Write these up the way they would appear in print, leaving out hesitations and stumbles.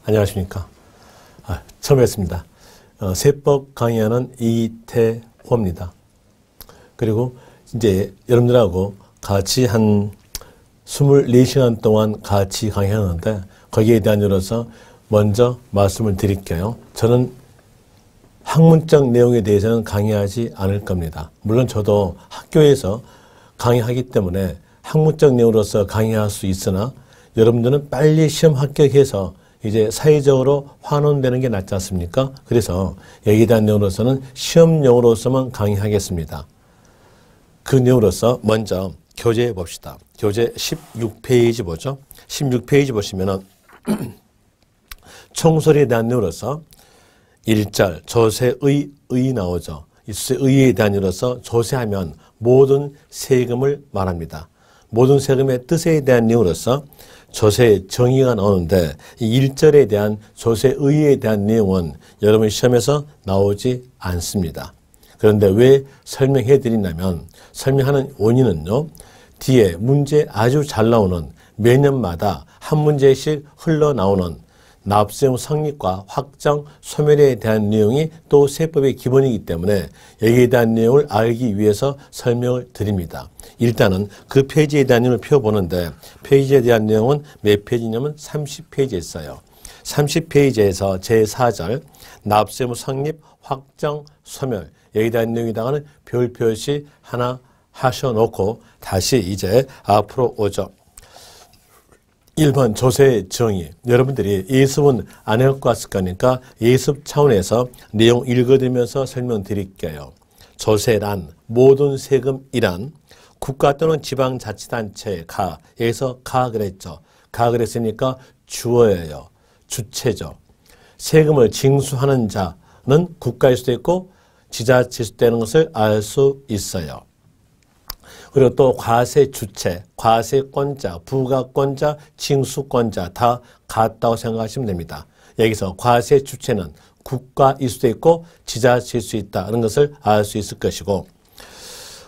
안녕하십니까. 처음 뵙습니다. 세법 강의하는 이태호입니다. 그리고 이제 여러분들하고 같이 한 24시간 동안 같이 강의하는데 거기에 대한 이유로서 먼저 말씀을 드릴게요. 저는 학문적 내용에 대해서는 강의하지 않을 겁니다. 물론 저도 학교에서 강의하기 때문에 학문적 내용으로서 강의할 수 있으나 여러분들은 빨리 시험 합격해서 이제 사회적으로 환원되는 게 낫지 않습니까? 그래서 여기에 대한 내용으로서는 시험용으로서만 강의하겠습니다. 그 내용으로서 먼저 교재 봅시다. 교재 16페이지 보죠. 16페이지 보시면은 총소리에 대한 내용으로서 1절 조세의 나오죠. 의에 대한 내용으로서 조세하면 모든 세금을 말합니다. 모든 세금의 뜻에 대한 내용으로서 조세 정의가 나오는데 이 1절에 대한 조세의에 대한 내용은 여러분 시험에서 나오지 않습니다. 그런데 왜 설명해 드리냐면 설명하는 원인은요. 뒤에 문제 아주 잘 나오는 매년마다 한 문제씩 흘러나오는 납세금 성립과 확정, 소멸에 대한 내용이 또 세법의 기본이기 때문에 여기에 대한 내용을 알기 위해서 설명을 드립니다. 일단은 그 페이지에 대한 내용을 펴보는데 페이지에 대한 내용은 몇 페이지냐면 30페이지에 있어요. 30페이지에서 제4절 납세금 성립, 확정, 소멸 여기에 대한 내용에다가는 별 표시 하나 하셔놓고 다시 이제 앞으로 오죠. 1번 조세 정의. 여러분들이 예습은 안 해갖고 왔을 거니까 예습 차원에서 내용 읽어드리면서 설명드릴게요. 조세란 모든 세금이란 국가 또는 지방자치단체 가에서 가 그랬죠. 가 그랬으니까 주어예요. 주체죠. 세금을 징수하는 자는 국가일 수도 있고 지자체일 수도 있는 것을 알 수 있어요. 그리고 또 과세 주체, 과세권자, 부과권자, 징수권자 다 같다고 생각하시면 됩니다. 여기서 과세 주체는 국가일 수도 있고 지자체일 수 있다는 것을 알 수 있을 것이고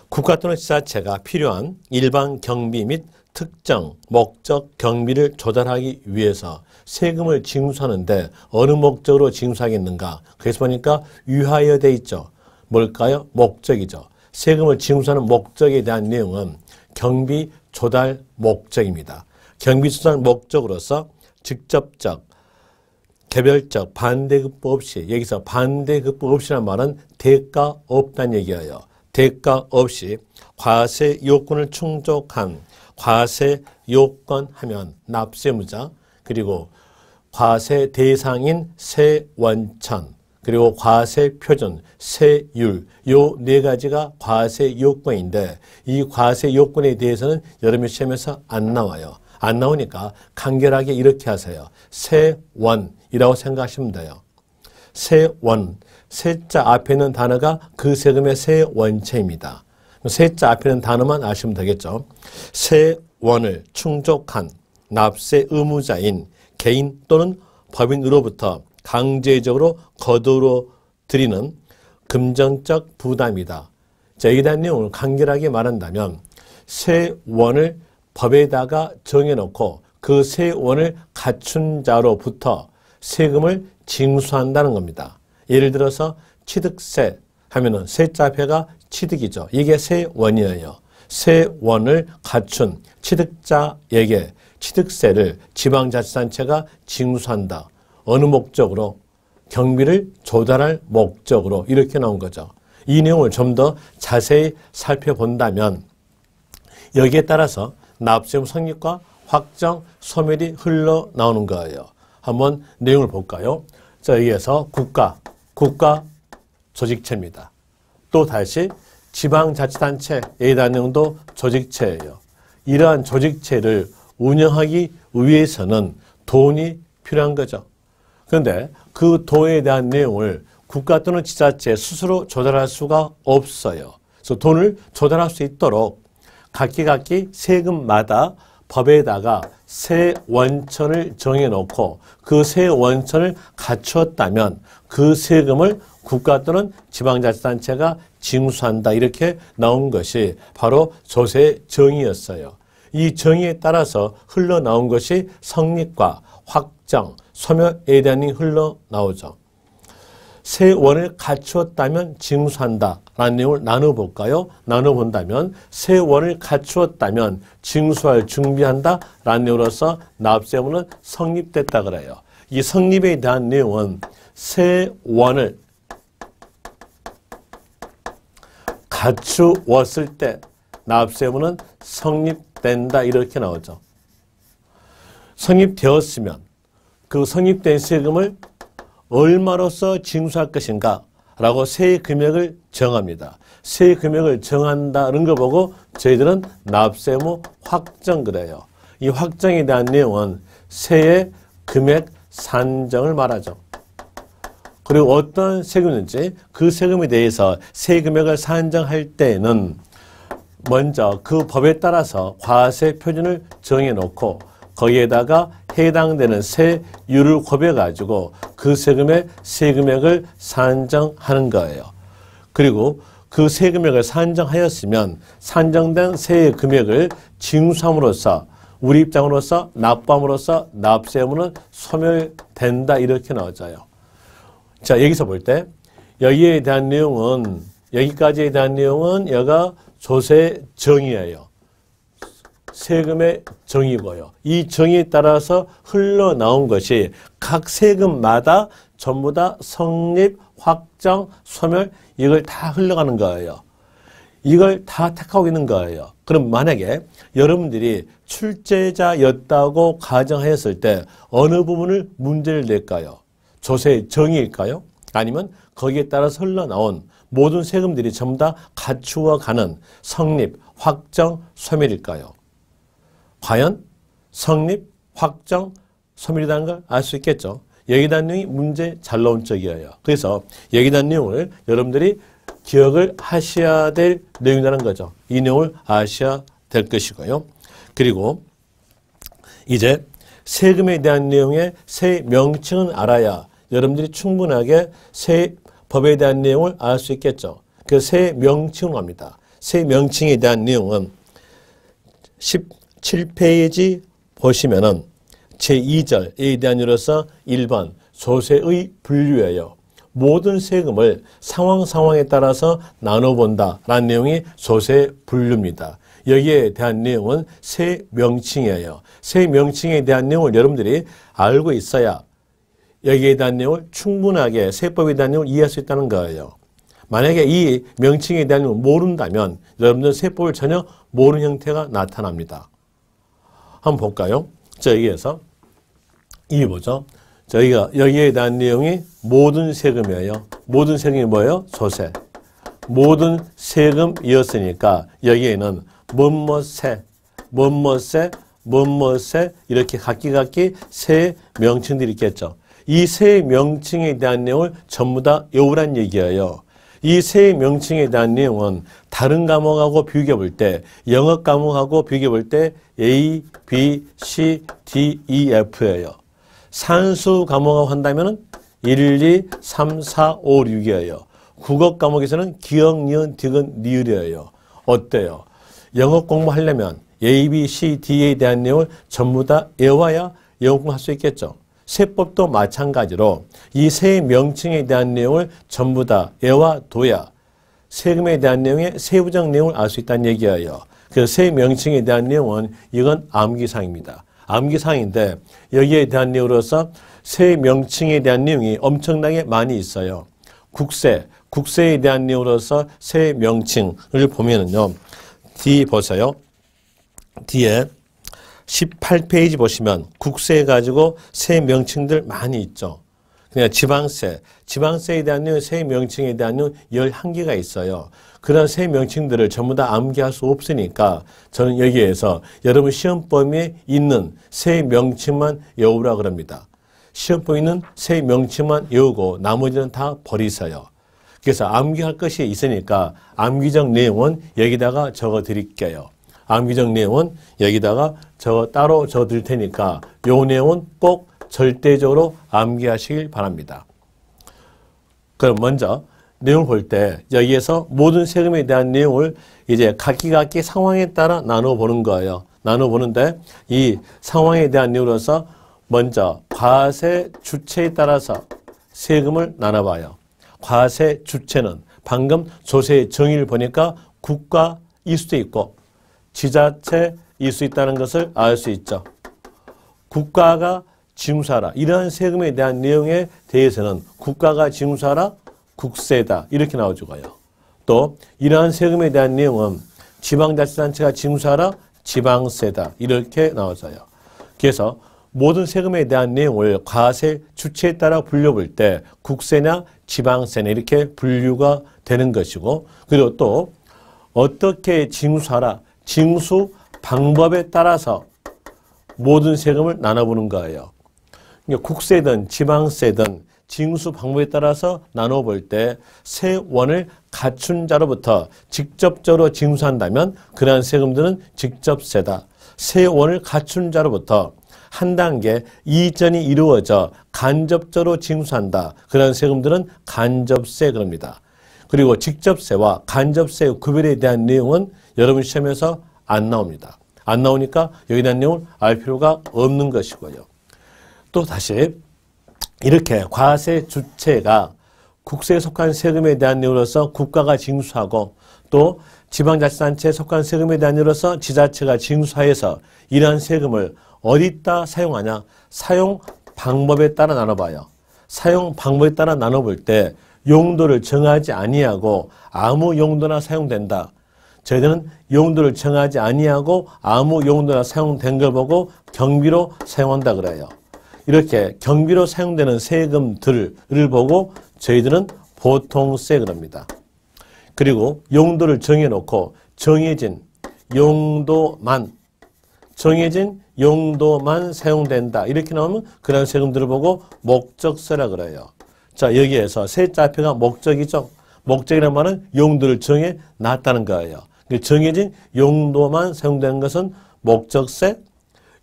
국가 또는 지자체가 필요한 일반 경비 및 특정 목적 경비를 조달하기 위해서 세금을 징수하는데 어느 목적으로 징수하겠는가? 그래서 보니까 위하여 돼 있죠. 뭘까요? 목적이죠. 세금을 징수하는 목적에 대한 내용은 경비 조달 목적입니다. 경비 조달 목적으로서 직접적, 개별적 반대급부 없이 여기서 반대급부 없이라는 말은 대가 없다는 얘기예요. 대가 없이 과세 요건을 충족한 과세 요건 하면 납세무자 그리고 과세 대상인 세원천 그리고 과세 표준, 세율 요 네 가지가 과세 요건인데 이 과세 요건에 대해서는 여러분 시험에서 안 나와요. 안 나오니까 간결하게 이렇게 하세요. 세원이라고 생각하시면 돼요. 세원, 세자 앞에 있는 단어가 그 세금의 세원체입니다. 세자 앞에 있는 단어만 아시면 되겠죠. 세원을 충족한 납세 의무자인 개인 또는 법인으로부터 강제적으로 거두어 드리는 금전적 부담이다. 자, 여기에 대한 내용을 간결하게 말한다면 세원을 법에다가 정해놓고 그 세원을 갖춘 자로부터 세금을 징수한다는 겁니다. 예를 들어서 취득세 하면은 세자 앞에가 취득이죠. 이게 세원이에요. 세원을 갖춘 취득자에게 취득세를 지방자치단체가 징수한다. 어느 목적으로? 경비를 조달할 목적으로 이렇게 나온 거죠. 이 내용을 좀 더 자세히 살펴본다면 여기에 따라서 납세금 성립과 확정, 소멸이 흘러나오는 거예요. 한번 내용을 볼까요? 자, 여기에서 국가 조직체입니다. 또 다시 지방자치단체에 대한 내용도 조직체예요. 이러한 조직체를 운영하기 위해서는 돈이 필요한 거죠. 그런데 그 돈에 대한 내용을 국가 또는 지자체 스스로 조달할 수가 없어요. 그래서 돈을 조달할 수 있도록 각기 세금마다 법에다가 세원천을 정해놓고 그 세원천을 갖추었다면 그 세금을 국가 또는 지방자치단체가 징수한다 이렇게 나온 것이 바로 조세 정의였어요. 이 정의에 따라서 흘러나온 것이 성립과 확정, 소멸에 대한 내용이 흘러나오죠. 세 원을 갖추었다면 징수한다 라는 내용을 나눠볼까요? 나눠본다면 세 원을 갖추었다면 징수할 준비한다 라는 내용으로서 납세문은 성립됐다 그래요. 이 성립에 대한 내용은 세 원을 갖추었을 때 납세문은 성립된다 이렇게 나오죠. 성립되었으면 그 성립된 세금을 얼마로서 징수할 것인가 라고 세의 금액을 정합니다. 세의 금액을 정한다는 걸 보고 저희들은 납세무 확정 그래요. 이 확정에 대한 내용은 세의 금액 산정을 말하죠. 그리고 어떤 세금인지 그 세금에 대해서 세 금액을 산정할 때는 먼저 그 법에 따라서 과세 표준을 정해놓고 거기에다가 해당되는 세율을 곱해가지고 그 세금의 세금액을 산정하는 거예요. 그리고 그 세금액을 산정하였으면 산정된 세의 금액을 징수함으로써 우리 입장으로서 납부함으로써 납세무는 소멸된다 이렇게 나와져요. 자, 여기서 볼 때 여기에 대한 내용은 여기까지에 대한 내용은 여가 조세 정의예요. 세금의 정의고요. 이 정의에 따라서 흘러나온 것이 각 세금마다 전부 다 성립, 확정, 소멸 이걸 다 흘러가는 거예요. 이걸 다 택하고 있는 거예요. 그럼 만약에 여러분들이 출제자였다고 가정하였을 때 어느 부분을 문제를 낼까요? 조세 정의일까요? 아니면 거기에 따라서 흘러나온 모든 세금들이 전부 다 갖추어가는 성립, 확정, 소멸일까요? 과연 성립, 확정, 소멸이라는 걸 알 수 있겠죠. 여기에 대한 내용이 문제 잘 나온 쪽이에요. 그래서 여기에 대한 내용을 여러분들이 기억을 하셔야 될 내용이라는 거죠. 이 내용을 아셔야 될 것이고요. 그리고 이제 세금에 대한 내용의 세 명칭은 알아야 여러분들이 충분하게 세 법에 대한 내용을 알 수 있겠죠. 그 세 명칭을 합니다. 세 명칭에 대한 내용은 17페이지 보시면은 제2절에 대한 예로서 1번 조세의 분류예요. 모든 세금을 상황에 따라서 나눠본다라는 내용이 조세 분류입니다. 여기에 대한 내용은 세 명칭이에요. 세 명칭에 대한 내용을 여러분들이 알고 있어야 여기에 대한 내용을 충분하게 세법에 대한 내용을 이해할 수 있다는 거예요. 만약에 이 명칭에 대한 내용을 모른다면 여러분들은 세법을 전혀 모르는 형태가 나타납니다. 한번 볼까요? 자, 여기에서 이 보죠. 저희가 여기에 대한 내용이 모든 세금이에요. 모든 세금이 뭐예요? 조세. 모든 세금이었으니까 여기에는 뭐뭐세, 뭐뭐세, 뭐뭐세 이렇게 각기 세 명칭들이 있겠죠. 이 세 명칭에 대한 내용을 전부 다 외우란 얘기예요. 이 세 명칭에 대한 내용은 다른 과목하고 비교해 볼 때 영어 과목하고 비교해 볼 때 A, B, C, D, E, F예요. 산수 과목하고 한다면 1, 2, 3, 4, 5, 6이에요. 국어 과목에서는 기역, 니은, 디귿, 니을이에요. 어때요? 영어 공부하려면 A, B, C, D에 대한 내용을 전부 다 외워야 영어 공부할 수 있겠죠. 세법도 마찬가지로 이 세 명칭에 대한 내용을 전부 다 외워둬야 세금에 대한 내용의 세부적 내용을 알 수 있다는 얘기예요. 그 세 명칭에 대한 내용은 이건 암기사항입니다. 암기사항인데 여기에 대한 내용으로서 세 명칭에 대한 내용이 엄청나게 많이 있어요. 국세에 대한 내용으로서 세 명칭을 보면은요. D 보세요. D에 18페이지 보시면 국세에 가지고 세 명칭들 많이 있죠. 그냥 지방세에 대한 내용, 세 명칭에 대한 내용 11개가 있어요. 그런 세 명칭들을 전부 다 암기할 수 없으니까 저는 여기에서 여러분 시험범위에 있는 세 명칭만 외우라 그럽니다. 시험범위에 있는 세 명칭만 외우고 나머지는 다 버리세요. 그래서 암기할 것이 있으니까 암기적 내용은 여기다가 적어 드릴게요. 암기적 내용은 여기다가 따로 적어 드릴 테니까 요 내용은 꼭 절대적으로 암기하시길 바랍니다. 그럼 먼저 내용을 볼 때 여기에서 모든 세금에 대한 내용을 이제 각기 상황에 따라 나눠 보는 거예요. 나눠보는데 이 상황에 대한 이유로서 먼저 과세 주체에 따라서 세금을 나눠봐요. 과세 주체는 방금 조세의 정의를 보니까 국가일 수도 있고 지자체일 수 있다는 것을 알 수 있죠. 국가가 징수하라. 이러한 세금에 대한 내용에 대해서는 국가가 징수하라, 국세다. 이렇게 나와주고요. 또 이러한 세금에 대한 내용은 지방자치단체가 징수하라, 지방세다. 이렇게 나와져요. 그래서 모든 세금에 대한 내용을 과세 주체에 따라 분류볼 때 국세냐 지방세냐 이렇게 분류가 되는 것이고, 그리고 또 어떻게 징수하라, 징수 방법에 따라서 모든 세금을 나눠보는 거예요. 그러니까 국세든 지방세든 징수 방법에 따라서 나눠볼 때 세원을 갖춘 자로부터 직접적으로 징수한다면 그러한 세금들은 직접세다. 세원을 갖춘 자로부터 한 단계 이전이 이루어져 간접적으로 징수한다. 그러한 세금들은 간접세 그럽니다. 그리고 직접세와 간접세의 구별에 대한 내용은 여러분 시험에서 안 나옵니다. 안 나오니까 여기에 대한 내용을 알 필요가 없는 것이고요. 또 다시 이렇게 과세 주체가 국세에 속한 세금에 대한 내용으로서 국가가 징수하고 또 지방자치단체에 속한 세금에 대한 내용으로서 지자체가 징수하여서 이러한 세금을 어디다 사용하냐? 사용 방법에 따라 나눠봐요. 사용 방법에 따라 나눠볼 때 용도를 정하지 아니하고 아무 용도나 사용된다. 저희들은 용도를 정하지 아니하고 아무 용도나 사용된 걸 보고 경비로 사용한다 그래요. 이렇게 경비로 사용되는 세금들을 보고 저희들은 보통세 그럽니다. 그리고 용도를 정해놓고 정해진 용도만 사용된다. 이렇게 나오면 그런 세금들을 보고 목적세라 그래요. 자, 여기에서 세자 앞에가 목적이죠. 목적이라는 말은 용도를 정해 놨다는 거예요. 정해진 용도만 사용되는 것은 목적세,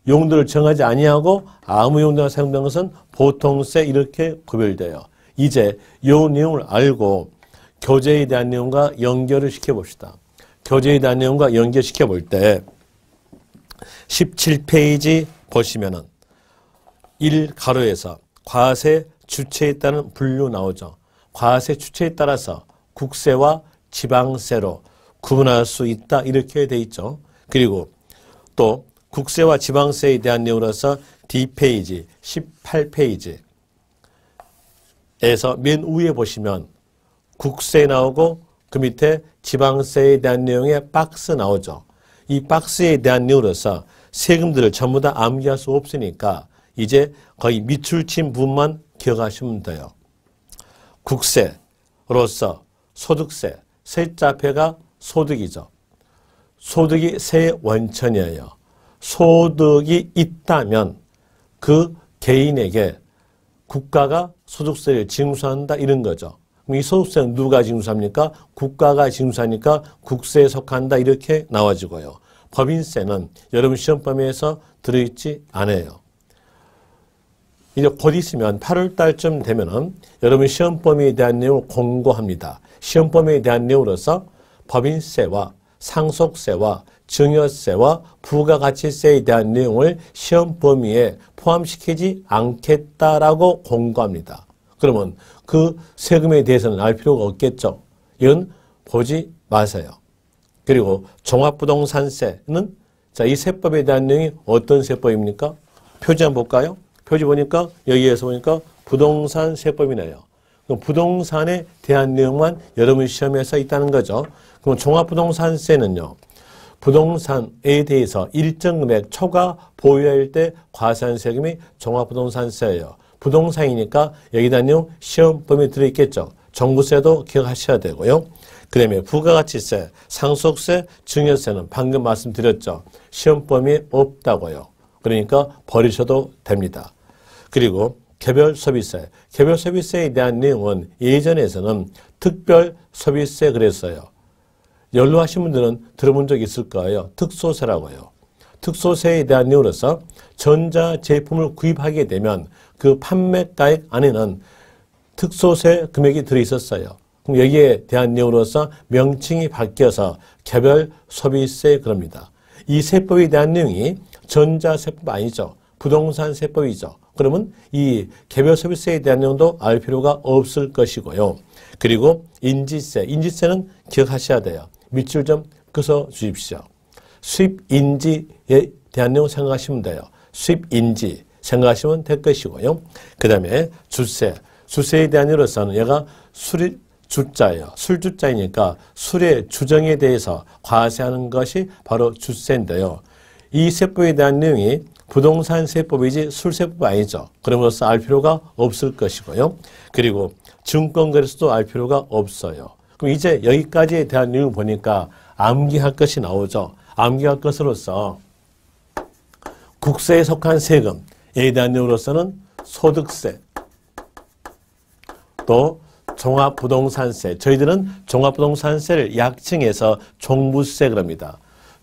용도를 정하지 아니하고 아무 용도가 사용되는 것은 보통세 이렇게 구별돼요. 이제 이 내용을 알고 교재에 대한 내용과 연결을 시켜봅시다. 교재에 대한 내용과 연결시켜 볼 때 17페이지 보시면은 1가로에서 과세 주체에 따른 분류 나오죠. 과세 주체에 따라서 국세와 지방세로 구분할 수 있다 이렇게 돼 있죠. 그리고 또 국세와 지방세에 대한 내용으로서 D페이지 18페이지에서 맨 위에 보시면 국세 나오고 그 밑에 지방세에 대한 내용의 박스 나오죠. 이 박스에 대한 내용으로서 세금들을 전부 다 암기할 수 없으니까 이제 거의 밑줄 친 부분만 기억하시면 돼요. 국세로서 소득세, 세자 앞에가 소득이죠. 소득이 세 원천이에요. 소득이 있다면 그 개인에게 국가가 소득세를 징수한다 이런 거죠. 그럼 이 소득세는 누가 징수합니까? 국가가 징수하니까 국세에 속한다 이렇게 나와지고요. 법인세는 여러분 시험 범위에서 들어있지 않아요. 이제 곧 있으면 8월 달쯤 되면은 여러분 시험 범위에 대한 내용을 공고합니다. 시험 범위에 대한 내용으로서 법인세와 상속세와 증여세와 부가가치세에 대한 내용을 시험 범위에 포함시키지 않겠다라고 공고합니다. 그러면 그 세금에 대해서는 알 필요가 없겠죠. 이건 보지 마세요. 그리고 종합부동산세는 자, 이 세법에 대한 내용이 어떤 세법입니까? 표지 한번 볼까요? 표지 보니까 여기에서 보니까 부동산 세법이네요. 그럼 부동산에 대한 내용만 여러분 시험에서 있다는 거죠. 그럼 종합부동산세는요. 부동산에 대해서 일정 금액 초과 보유할 때 과세한 세금이 종합부동산세예요. 부동산이니까 여기다 내용 시험 범위에 들어있겠죠. 정부세도 기억하셔야 되고요. 그 다음에 부가가치세, 상속세, 증여세는 방금 말씀드렸죠. 시험 범위에 없다고요. 그러니까 버리셔도 됩니다. 그리고 개별소비세, 개별소비세에 대한 내용은 예전에서는 특별소비세 그랬어요. 연로하신 분들은 들어본 적 있을 거예요. 특소세라고요. 특소세에 대한 내용으로서 전자제품을 구입하게 되면 그 판매가액 안에는 특소세 금액이 들어있었어요. 그럼 여기에 대한 내용으로서 명칭이 바뀌어서 개별소비세 그럽니다. 이 세법에 대한 내용이 전자세법 아니죠. 부동산 세법이죠. 그러면 이 개별 소비세에 대한 내용도 알 필요가 없을 것이고요. 그리고 인지세, 인지세는 기억하셔야 돼요. 밑줄 좀 그어 주십시오. 수입인지에 대한 내용 생각하시면 돼요. 수입인지 생각하시면 될 것이고요. 그 다음에 주세, 주세에 대한 이로서는 얘가 술이 주자예요. 술주자이니까 술의 주정에 대해서 과세하는 것이 바로 주세인데요. 이 세법에 대한 내용이 부동산 세법이지 술세법 아니죠. 그럼으로써 알 필요가 없을 것이고요. 그리고 증권거래소도 알 필요가 없어요. 그럼 이제 여기까지에 대한 내용을 보니까 암기할 것이 나오죠. 암기할 것으로서 국세에 속한 세금에 대한 내용으로서는 소득세, 또 종합부동산세, 저희들은 종합부동산세를 약칭해서 종부세 그럽니다.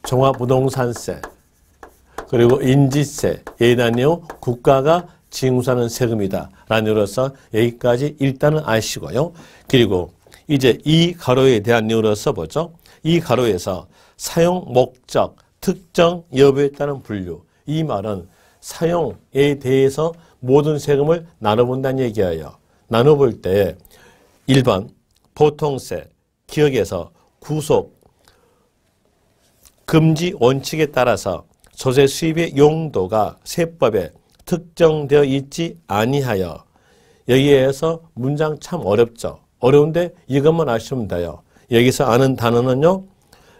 종합부동산세, 그리고 인지세에 대한 내용 국가가 징수하는 세금이다 라는 의미로서 여기까지 일단은 아시고요. 그리고 이제 이 가로에 대한 내용으로 써보죠. 이 가로에서 사용 목적, 특정 여부에 따른 분류, 이 말은 사용에 대해서 모든 세금을 나눠본다는 얘기예요. 나눠볼 때 1번 보통세, 기억에서 구속, 금지 원칙에 따라서 조세 수입의 용도가 세법에 특정되어 있지 아니하여, 여기에서 문장 참 어렵죠. 어려운데 이것만 아시면 돼요. 여기서 아는 단어는요,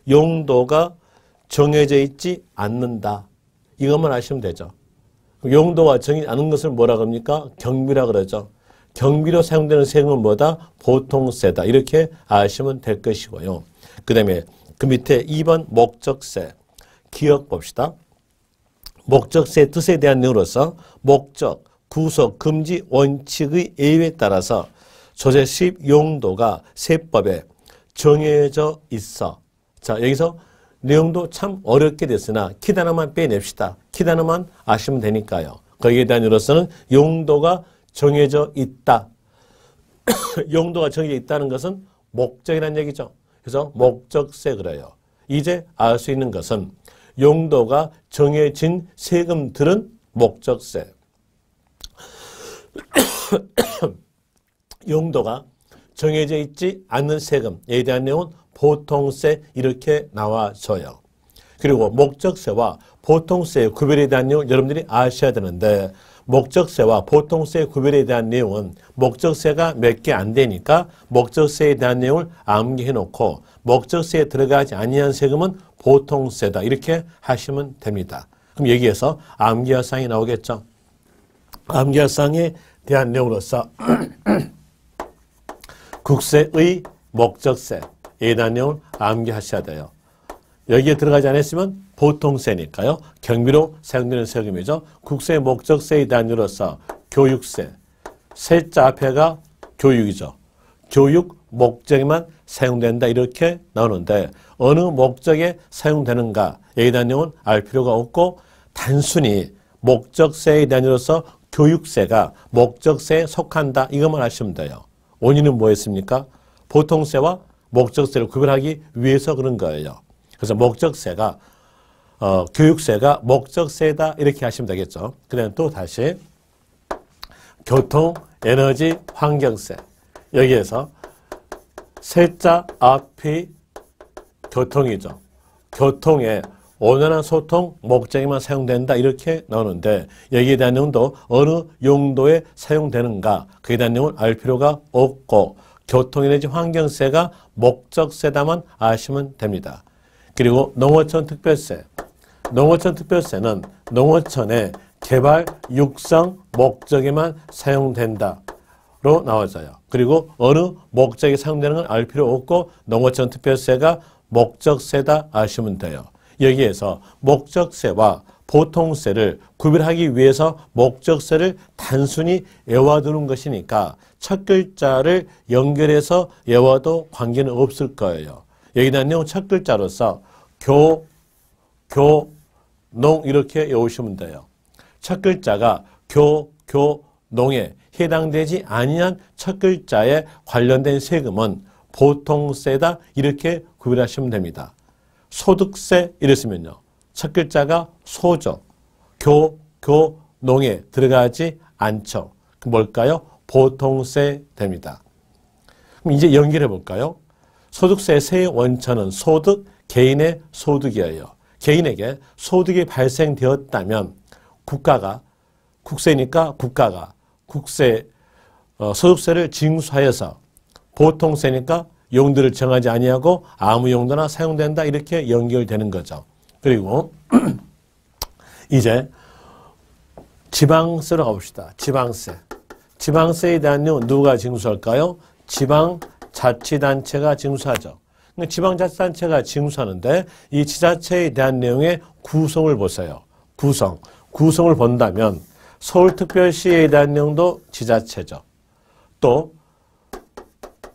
용도가 정해져 있지 않는다. 이것만 아시면 되죠. 용도가 정해지 않은 것을 뭐라 그럽니까? 경비라 그러죠. 경비로 사용되는 세금은 뭐다? 보통세다. 이렇게 아시면 될 것이고요. 그 다음에 그 밑에 2번 목적세. 기억 봅시다. 목적세의 뜻에 대한 내용으로서 목적, 구속, 금지, 원칙의 예외에 따라서 조세 수입 용도가 세법에 정해져 있어. 자, 여기서 내용도 참 어렵게 됐으나 키 하나만 빼냅시다. 키 하나만 아시면 되니까요. 거기에 대한 이로서는 용도가 정해져 있다. 용도가 정해져 있다는 것은 목적이라는 얘기죠. 그래서 목적세 그래요. 이제 알 수 있는 것은 용도가 정해진 세금들은 목적세. 용도가 정해져 있지 않는 세금에 대한 내용은 보통세 이렇게 나와줘요. 그리고 목적세와 보통세의 구별에 대한 내용을 여러분들이 아셔야 되는데, 목적세와 보통세의 구별에 대한 내용은 목적세가 몇 개 안 되니까 목적세에 대한 내용을 암기해 놓고 목적세에 들어가지 아니한 세금은 보통세다 이렇게 하시면 됩니다. 그럼 여기에서 암기할사항이 나오겠죠. 암기할사항에 대한 내용으로서 국세의 목적세에 대한 내용을 암기하셔야 돼요. 여기에 들어가지 않았으면 보통세니까요. 경비로 사용되는 세금이죠. 국세의 목적세에 대한 이유로서 교육세, 세자 앞에가 교육이죠. 교육 목적에만 사용된다 이렇게 나오는데 어느 목적에 사용되는가에 대한 내용은 알 필요가 없고 단순히 목적세에 대한 이유로서 교육세가 목적세에 속한다 이것만 아시면 돼요. 원인은 뭐였습니까? 보통세와 목적세를 구별하기 위해서 그런 거예요. 그래서 목적세가 교육세가 목적세다 이렇게 하시면 되겠죠. 그 다음에 또 다시 교통, 에너지, 환경세. 여기에서 세자 앞이 교통이죠. 교통에 온전한 소통 목적에만 사용된다 이렇게 나오는데 여기에 대한 내용도 어느 용도에 사용되는가 그에 대한 내용을 알 필요가 없고 교통, 에너지, 환경세가 목적세다만 아시면 됩니다. 그리고 농어촌 특별세. 농어촌 특별세는 농어촌의 개발, 육성 목적에만 사용된다로 나와져요. 그리고 어느 목적에 사용되는 건 알 필요 없고 농어촌 특별세가 목적세다 아시면 돼요. 여기에서 목적세와 보통세를 구별하기 위해서 목적세를 단순히 외워두는 것이니까 첫 글자를 연결해서 외워도 관계는 없을 거예요. 여기에 대한 내용 첫 글자로서 농 이렇게 외우시면 돼요. 첫 글자가 농에 해당되지 아니한 첫 글자에 관련된 세금은 보통세다 이렇게 구별하시면 됩니다. 소득세 이랬으면요. 첫 글자가 소죠. 농에 들어가지 않죠. 뭘까요? 보통세 됩니다. 그럼 이제 연결해 볼까요? 소득세 세 원천은 소득, 개인의 소득이에요. 개인에게 소득이 발생되었다면 국세니까 국가가 소득세를 징수하여서 보통세니까 용도를 정하지 아니하고 아무 용도나 사용된다 이렇게 연결되는 거죠. 그리고 이제 지방세로 가봅시다. 지방세에 대한 내용은 누가 징수할까요? 지방자치단체가 징수하죠. 지방자치단체가 징수하는데 이 지자체에 대한 내용의 구성을 보세요. 구성을 본다면 서울특별시에 대한 내용도 지자체죠. 또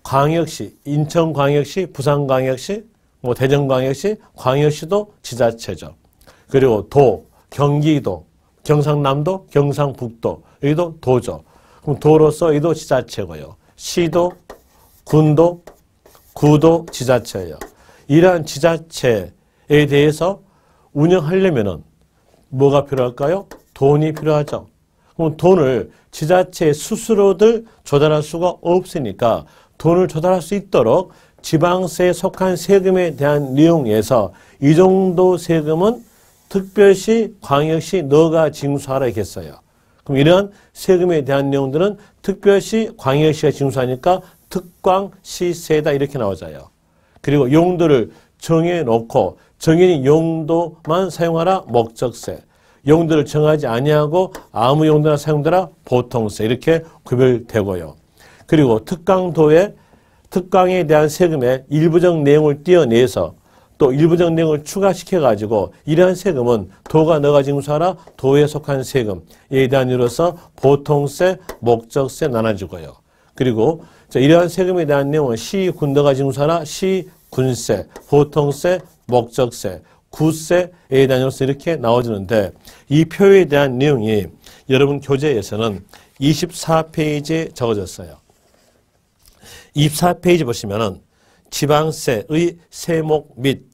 광역시, 인천광역시, 부산광역시, 대전광역시, 광역시도 지자체죠. 그리고 경기도, 경상남도, 경상북도, 여기도 도죠. 그럼 도로서 여기도 지자체고요. 시도, 군도, 구도 지자체예요. 이러한 지자체에 대해서 운영하려면은 뭐가 필요할까요? 돈이 필요하죠. 그럼 돈을 지자체 스스로들 조달할 수가 없으니까 돈을 조달할 수 있도록 지방세에 속한 세금에 대한 내용에서 이 정도 세금은 특별시, 광역시 너가 징수하라 했어요. 그럼 이런 세금에 대한 내용들은 특별시, 광역시가 징수하니까 특광시세다 이렇게 나오잖아요. 그리고 용도를 정해놓고 정해진 용도만 사용하라 목적세, 용도를 정하지 아니하고 아무 용도나 사용되라 보통세 이렇게 구별되고요. 그리고 특강에 대한 세금의 일부적 내용을 떼어내서 또 일부적 내용을 추가시켜가지고 이러한 세금은 도가 너가 징수하라 도에 속한 세금에 대한 이유로서 보통세, 목적세 나눠지고요. 그리고 이러한 세금에 대한 내용은 시, 군 너가 징수하라 시, 군세, 보통세, 목적세, 구세에 대한 이유로서 이렇게 나와주는데 이 표에 대한 내용이 여러분 교재에서는 24페이지에 적어졌어요. 24페이지 보시면은 지방세의 세목 및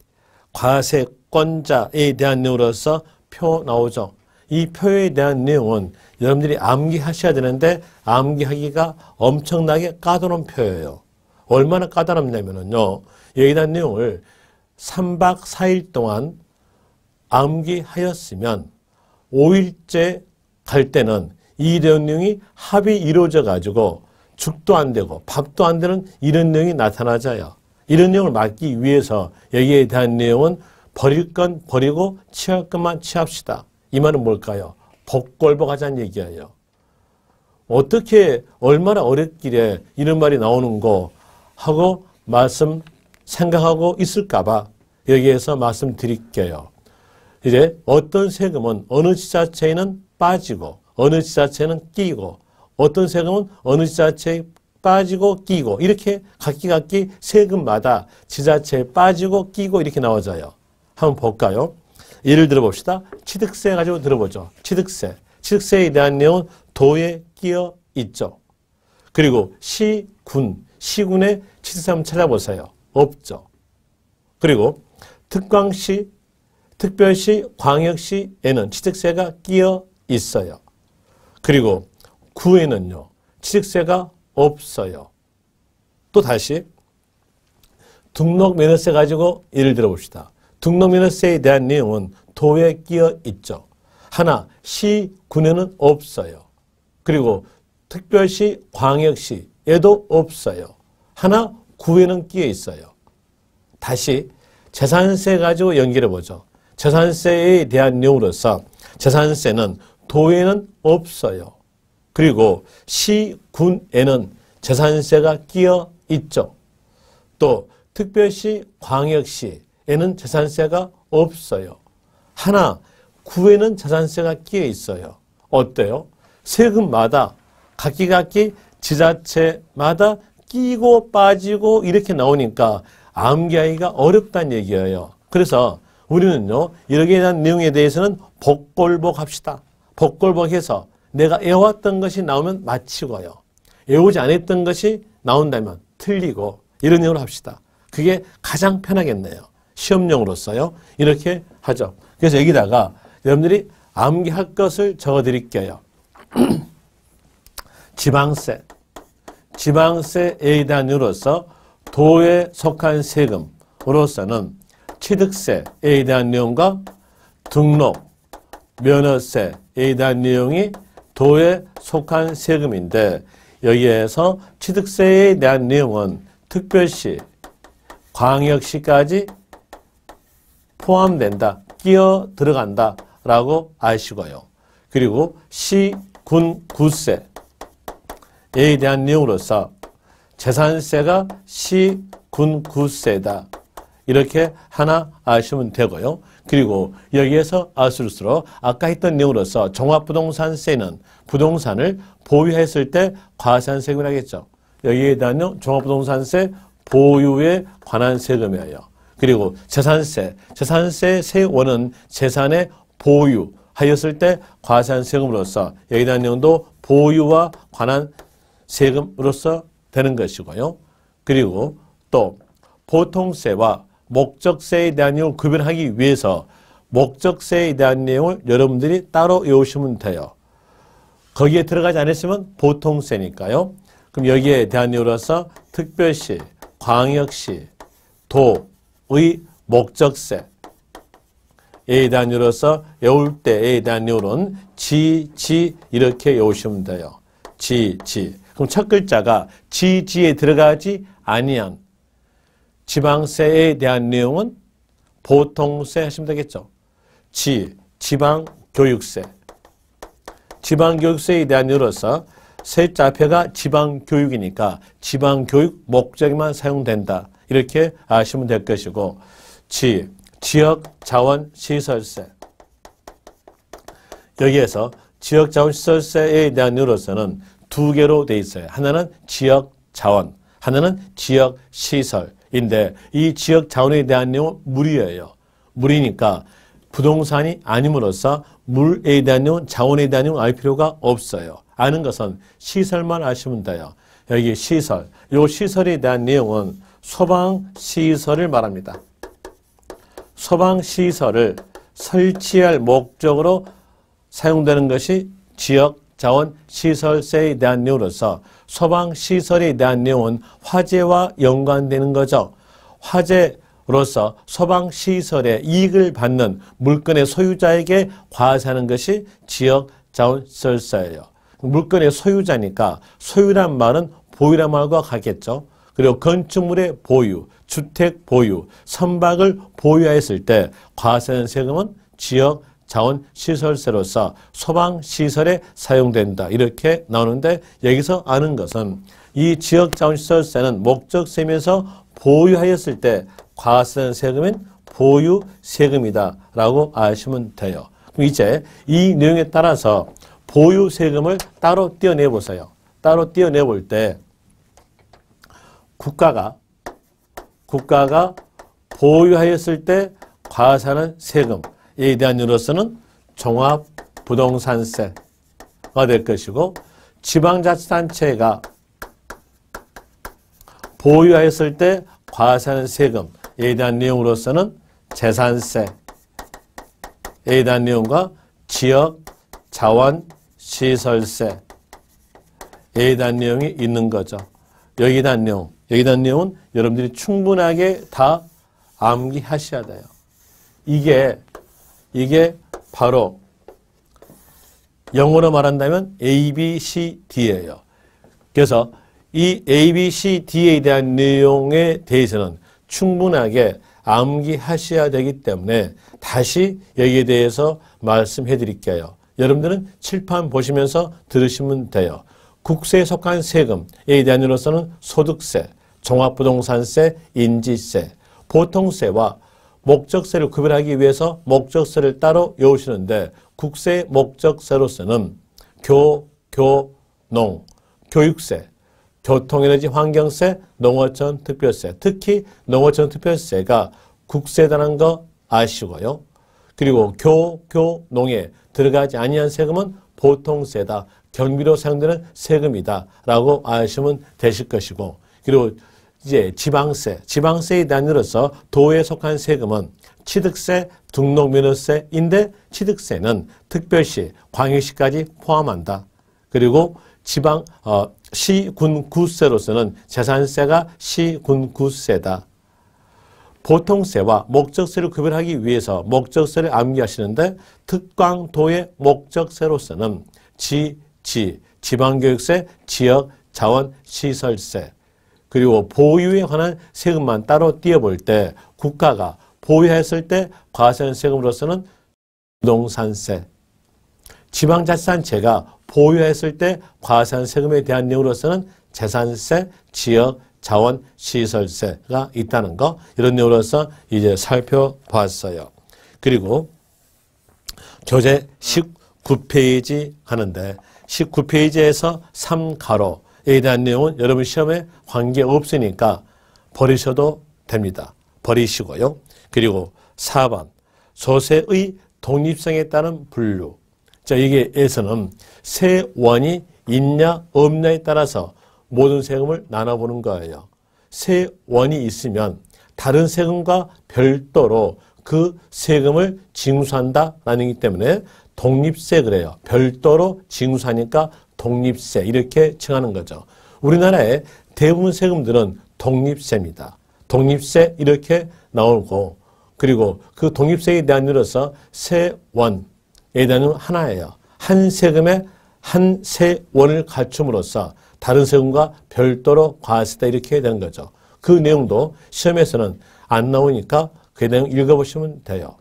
과세권자에 대한 내용으로서 표 나오죠. 이 표에 대한 내용은 여러분들이 암기하셔야 되는데 암기하기가 엄청나게 까다로운 표예요. 얼마나 까다롭냐면요. 여기에 대한 내용을 3박 4일 동안 암기하였으면 5일째 갈 때는 이 내용이 합이 이루어져 가지고 죽도 안 되고 밥도 안 되는 이런 내용이 나타나져요. 이런 내용을 막기 위해서 여기에 대한 내용은 버릴 건 버리고 취할 것만 취합시다. 이 말은 뭘까요? 복골복하자는 얘기예요. 어떻게 얼마나 어렵길래 이런 말이 나오는 거 하고 생각하고 있을까 봐 여기에서 말씀드릴게요. 이제 어떤 세금은 어느 지자체에는 빠지고 어느 지자체는 끼고 어떤 세금은 어느 지자체에 빠지고 끼고 이렇게 각기 세금마다 지자체에 빠지고 끼고 이렇게 나와져요. 한번 볼까요? 예를 들어 봅시다. 취득세 가지고 들어보죠. 취득세에 대한 내용은 도에 끼어 있죠. 그리고 시군의 취득세 한번 찾아보세요. 없죠. 그리고 특광시, 특별시, 광역시에는 취득세가 끼어 있어요. 그리고 구에는요. 취득세가 없어요. 또 다시 등록면허세 가지고 예를 들어봅시다. 등록면허세에 대한 내용은 도에 끼어 있죠. 하나 시군에는 없어요. 그리고 특별시, 광역시에도 없어요. 하나 구에는 끼어 있어요. 다시 재산세 가지고 연결해 보죠. 재산세에 대한 내용으로서 재산세는 도에는 없어요. 그리고 시군에는 재산세가 끼어 있죠. 또 특별시, 광역시에는 재산세가 없어요. 하나 구에는 재산세가 끼어 있어요. 어때요? 세금마다 각기 지자체마다 끼고 빠지고 이렇게 나오니까 암기하기가 어렵다는 얘기예요. 그래서 우리는요, 이렇게 대한 내용에 대해서는 복골복합시다. 복골복해서 내가 애워왔던 것이 나오면 마치고요. 애우지 않았던 것이 나온다면 틀리고 이런 내용으로 합시다. 그게 가장 편하겠네요. 시험용으로서요. 이렇게 하죠. 그래서 여기다가 여러분들이 암기할 것을 적어드릴게요. 지방세. 지방세에 대한 이유로서 도에 속한 세금으로서는 취득세에 대한 내용과 등록, 면허세에 대한 내용이 도에 속한 세금인데 여기에서 취득세에 대한 내용은 특별시, 광역시까지 포함된다, 끼어 들어간다 라고 아시고요. 그리고 시, 군, 구세에 대한 내용으로서 재산세가 시, 군, 구세다. 이렇게 하나 아시면 되고요. 그리고 여기에서 아실수록 아까 했던 내용으로서 종합부동산세는 부동산을 보유했을 때 과세세금을 하겠죠. 여기에 대한 내용 종합부동산세 보유에 관한 세금이에요. 그리고 재산세, 재산세 세원은 재산의 보유하였을 때 과세세금으로서 여기에 대한 내용도 보유와 관한 세금으로서 되는 것이고요. 그리고 또 보통세와 목적세에 대한 내용을 구별하기 위해서 목적세에 대한 내용을 여러분들이 따로 외우시면 돼요. 거기에 들어가지 않으시면 보통세니까요. 그럼 여기에 대한 내용으로서 특별시, 광역시, 도의 목적세에 대한 내용으로서 외울 때에 대한 내용은 지 이렇게 외우시면 돼요. 지. 그럼 첫 글자가 지에 들어가지 아니한 지방세에 대한 내용은 보통세 하시면 되겠죠. 지방교육세. 지방교육세에 대한 이유로서 세자표가 지방교육이니까 지방교육 목적에만 사용된다. 이렇게 아시면 될 것이고 지역자원시설세. 여기에서 지역자원시설세에 대한 이유로서는 두 개로 되어 있어요. 하나는 지역자원, 하나는 지역시설인데 이 지역자원에 대한 내용은 물이에요. 물이니까 부동산이 아님으로써 물에 대한 내용은 자원에 대한 내용은 알 필요가 없어요. 아는 것은 시설만 아시면 돼요. 여기 시설, 이 시설에 대한 내용은 소방시설을 말합니다. 소방시설을 설치할 목적으로 사용되는 것이 지역자원시설세에 대한 내용으로서 소방시설에 대한 내용은 화재와 연관되는 거죠. 화재로서 소방시설의 이익을 받는 물건의 소유자에게 과세하는 것이 지역자원시설세예요. 물건의 소유자니까 소유란 말은 보유란 말과 같겠죠. 그리고 건축물의 보유, 주택 보유, 선박을 보유하였을 때 과세하는 세금은 지역자원시설세로서 소방시설에 사용된다. 이렇게 나오는데 여기서 아는 것은 이 지역자원시설세는 목적세면서 보유하였을 때 과세하는 세금인 보유세금이다 라고 아시면 돼요. 그럼 이제 이 내용에 따라서 보유세금을 따로 떼어내보세요. 따로 떼어내볼 때 국가가 보유하였을 때 과세하는 세금에 대한 이유로서는 종합부동산세가 될 것이고 지방자치단체가 보유하였을 때 과세하는 세금에 대한 내용으로서는 재산세에 대한 내용과 지역자원시설세에 대한 내용이 있는 거죠. 여기에 대한 내용은 여러분들이 충분하게 다 암기하셔야 돼요. 이게 바로 영어로 말한다면 A, B, C, D예요. 그래서 이 A, B, C, D에 대한 내용에 대해서는 충분하게 암기하셔야 되기 때문에 다시 여기에 대해서 말씀해 드릴게요. 여러분들은 칠판 보시면서 들으시면 돼요. 국세에 속한 세금에 대한 이유로서는 소득세, 종합부동산세, 인지세, 보통세와 목적세를 구별하기 위해서 목적세를 따로 외우시는데 국세 목적세로서는 교농, 교육세, 교통에너지 환경세, 농어촌 특별세, 특히 농어촌 특별세가 국세라는 거 아시고요. 그리고 교농에 들어가지 아니한 세금은 보통세다. 경비로 사용되는 세금이다 라고 아시면 되실 것이고 그리고 이제 지방세에 대한 일로서 도에 속한 세금은 취득세, 등록면허세인데 취득세는 특별시, 광역시까지 포함한다. 그리고 시, 군, 구세로서는 재산세가 시, 군, 구세다. 보통세와 목적세를 구별하기 위해서 목적세를 암기하시는데 특광도의 목적세로서는 지방교육세, 지역, 자원, 시설세 그리고 보유에 관한 세금만 따로 띄어볼 때 국가가 보유했을 때 과세세금으로서는 부동산세, 지방자치단체가 보유했을 때 과세세금에 대한 내용으로서는 재산세, 지역, 자원, 시설세가 있다는 거 이런 내용으로서 이제 살펴봤어요. 그리고 교재 19페이지 하는데 19페이지에서 3가로에 대한 내용은 여러분 시험에 관계없으니까 버리셔도 됩니다. 버리시고요. 그리고 4번 조세의 독립성에 따른 분류. 자, 여기에서는 세원이 있냐 없냐에 따라서 모든 세금을 나눠보는 거예요. 세원이 있으면 다른 세금과 별도로 그 세금을 징수한다라는 기 때문에 독립세 그래요. 별도로 징수하니까 독립세 이렇게 칭하는 거죠. 우리나라의 대부분 세금들은 독립세입니다. 독립세 이렇게 나오고 그리고 그 독립세에 대한 일로서 세원에 대한 하나예요. 한 세금에 한 세원을 갖춤으로써 다른 세금과 별도로 과세다 이렇게 되는 거죠. 그 내용도 시험에서는 안 나오니까 그 내용 읽어보시면 돼요.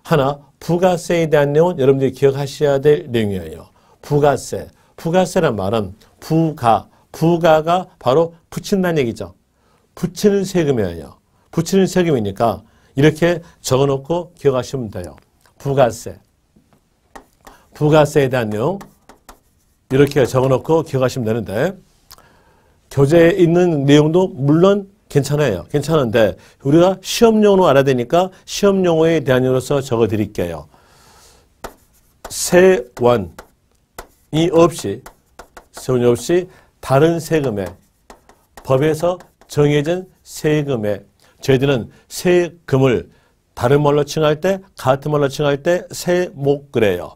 하나, 부가세에 대한 내용은 여러분들이 기억하셔야 될 내용이에요. 부가세. 부가세란 말은 부가가 바로 붙인다는 얘기죠. 붙이는 세금이에요. 붙이는 세금이니까 이렇게 적어놓고 기억하시면 돼요. 부가세. 부가세에 대한 내용 이렇게 적어놓고 기억하시면 되는데 교재에 있는 내용도 물론 괜찮아요. 괜찮은데 우리가 시험용어로 알아야 되니까 시험용어에 대한 예로서 적어드릴게요. 세원이 없이 다른 세금에 법에서 정해진 세금에 저희들은 세금을 다른 말로 칭할 때 같은 말로 칭할 때 세목 그래요.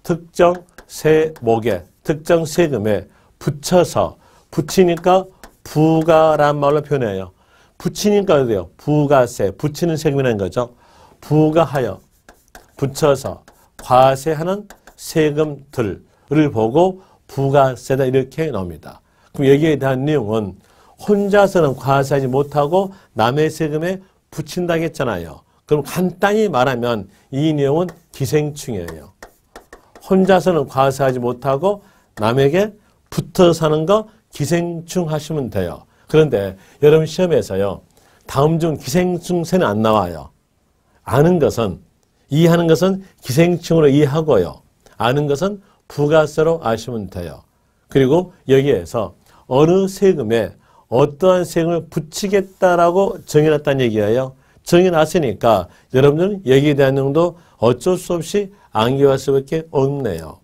특정 세목에 특정 세금에 붙여서 붙이니까 부가란 말로 표현해요. 붙이니까 돼요. 부가세, 붙이는 세금이라는 거죠. 부가하여, 붙여서 과세하는 세금들을 보고 부가세다 이렇게 나옵니다. 그럼 여기에 대한 내용은 혼자서는 과세하지 못하고 남의 세금에 붙인다고 했잖아요. 그럼 간단히 말하면 이 내용은 기생충이에요. 혼자서는 과세하지 못하고 남에게 붙어 사는 거 기생충 하시면 돼요. 그런데 여러분 시험에서요. 다음 중 기생충세는 안 나와요. 아는 것은 이해하는 것은 기생충으로 이해하고요. 아는 것은 부가세로 아시면 돼요. 그리고 여기에서 어느 세금에 어떠한 세금을 붙이겠다라고 정해놨다는 얘기예요. 정해놨으니까 여러분들은 여기에 대한 내용도 어쩔 수 없이 암기할 수밖에 없네요.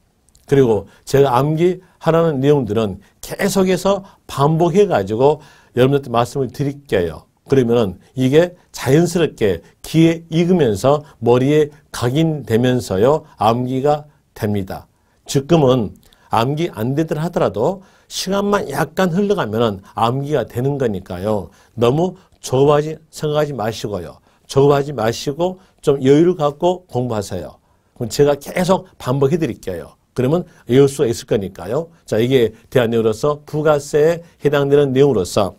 그리고 제가 암기하라는 내용들은 계속해서 반복해가지고 여러분들한테 말씀을 드릴게요. 그러면은 이게 자연스럽게 귀에 익으면서 머리에 각인되면서요. 암기가 됩니다. 지금은 암기 안 되더라 하더라도 시간만 약간 흘러가면은 암기가 되는 거니까요. 너무 조급하지 생각하지 마시고요. 조급하지 마시고 좀 여유를 갖고 공부하세요. 그럼 제가 계속 반복해 드릴게요. 그러면 외울 수가 있을 거니까요. 자, 이게 대한 내용으로서 부가세에 해당되는 내용으로서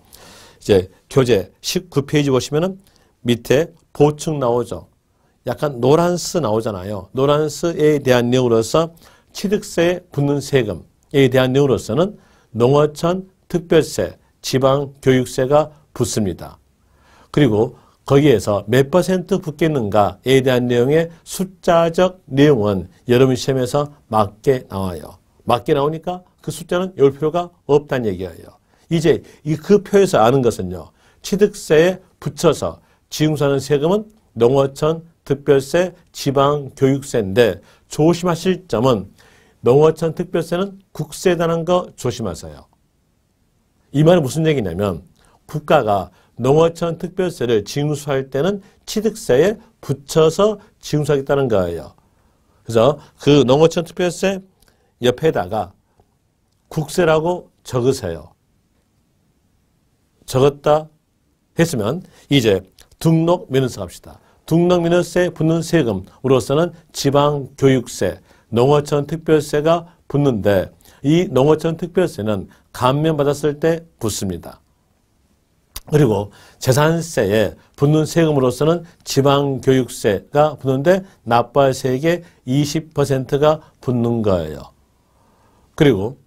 이제 교재 19페이지 보시면은 밑에 보충 나오죠. 약간 노란스 나오잖아요. 노란스에 대한 내용으로서 취득세에 붙는 세금에 대한 내용으로서는 농어촌 특별세, 지방교육세가 붙습니다. 그리고 거기에서 몇 % 붙겠는가에 대한 내용의 숫자적 내용은 여러분 시험에서 맞게 나와요. 맞게 나오니까 그 숫자는 외울 필요가 없다는 얘기예요. 이제 그 표에서 아는 것은요. 취득세에 붙여서 징수하는 세금은 농어촌 특별세, 지방교육세인데 조심하실 점은 농어촌 특별세는 국세라는 거 조심하세요. 이 말은 무슨 얘기냐면 국가가 농어촌 특별세를 징수할 때는 취득세에 붙여서 징수하겠다는 거예요. 그래서 그 농어촌 특별세 옆에다가 국세라고 적으세요. 적었다 했으면 이제 등록면허세 갑시다. 등록면허세에 붙는 세금으로서는 지방교육세, 농어촌 특별세가 붙는데 이 농어촌 특별세는 감면받았을 때 붙습니다. 그리고 재산세에 붙는 세금으로서는 지방교육세가 붙는데 납부할 세액의 20%가 붙는 거예요. 그리고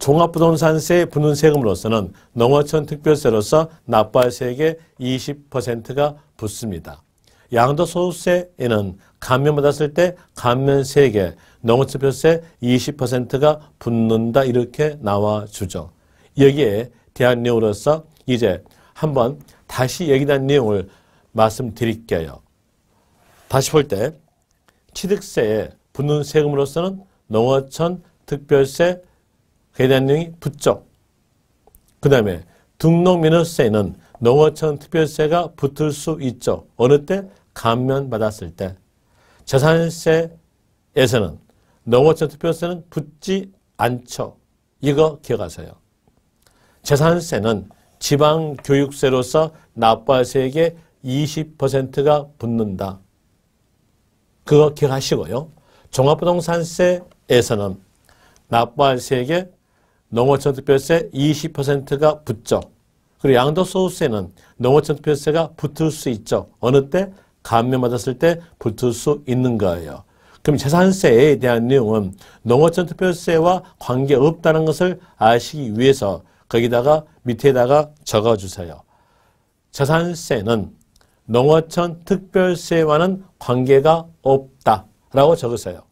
종합부동산세에 붙는 세금으로서는 농어촌 특별세로서 납부할 세액의 20%가 붙습니다. 양도소득세에는 감면받았을 때 감면세액에 농어촌 특별세 20%가 붙는다 이렇게 나와주죠. 여기에 대한 내용으로서 이제 한번 다시 여기에 대한 내용을 말씀드릴게요. 다시 볼 때 취득세에 붙는 세금으로서는 농어촌 특별세 그에 대한 내용이 붙죠. 그 다음에 등록면허세에는 농어촌 특별세가 붙을 수 있죠. 어느 때? 감면받았을 때. 재산세에서는 농어촌 특별세는 붙지 않죠. 이거 기억하세요. 재산세는 지방교육세로서 납부할 세액의 20%가 붙는다. 그거 기억하시고요. 종합부동산세에서는 납부할 세액의 농어촌 특별세 20%가 붙죠. 그리고 양도소득세는 농어촌 특별세가 붙을 수 있죠. 어느 때? 감면받았을 때 붙을 수 있는 거예요. 그럼 재산세에 대한 내용은 농어촌 특별세와 관계없다는 것을 아시기 위해서 거기다가 밑에다가 적어주세요. 재산세는 농어촌 특별세와는 관계가 없다라고 적으세요.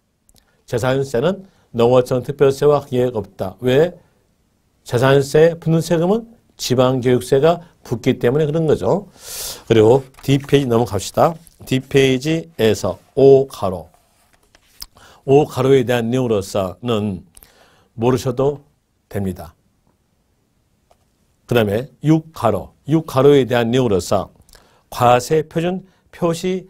재산세는 농어촌 특별세와 관계가 없다. 왜? 재산세에 붙는 세금은 지방교육세가 붙기 때문에 그런 거죠. 그리고 D페이지 넘어갑시다. D페이지에서 5가로. 5가로에 대한 내용으로서는 모르셔도 됩니다. 그 다음에 6가로. 6가로에 대한 내용으로서 과세 표준 표시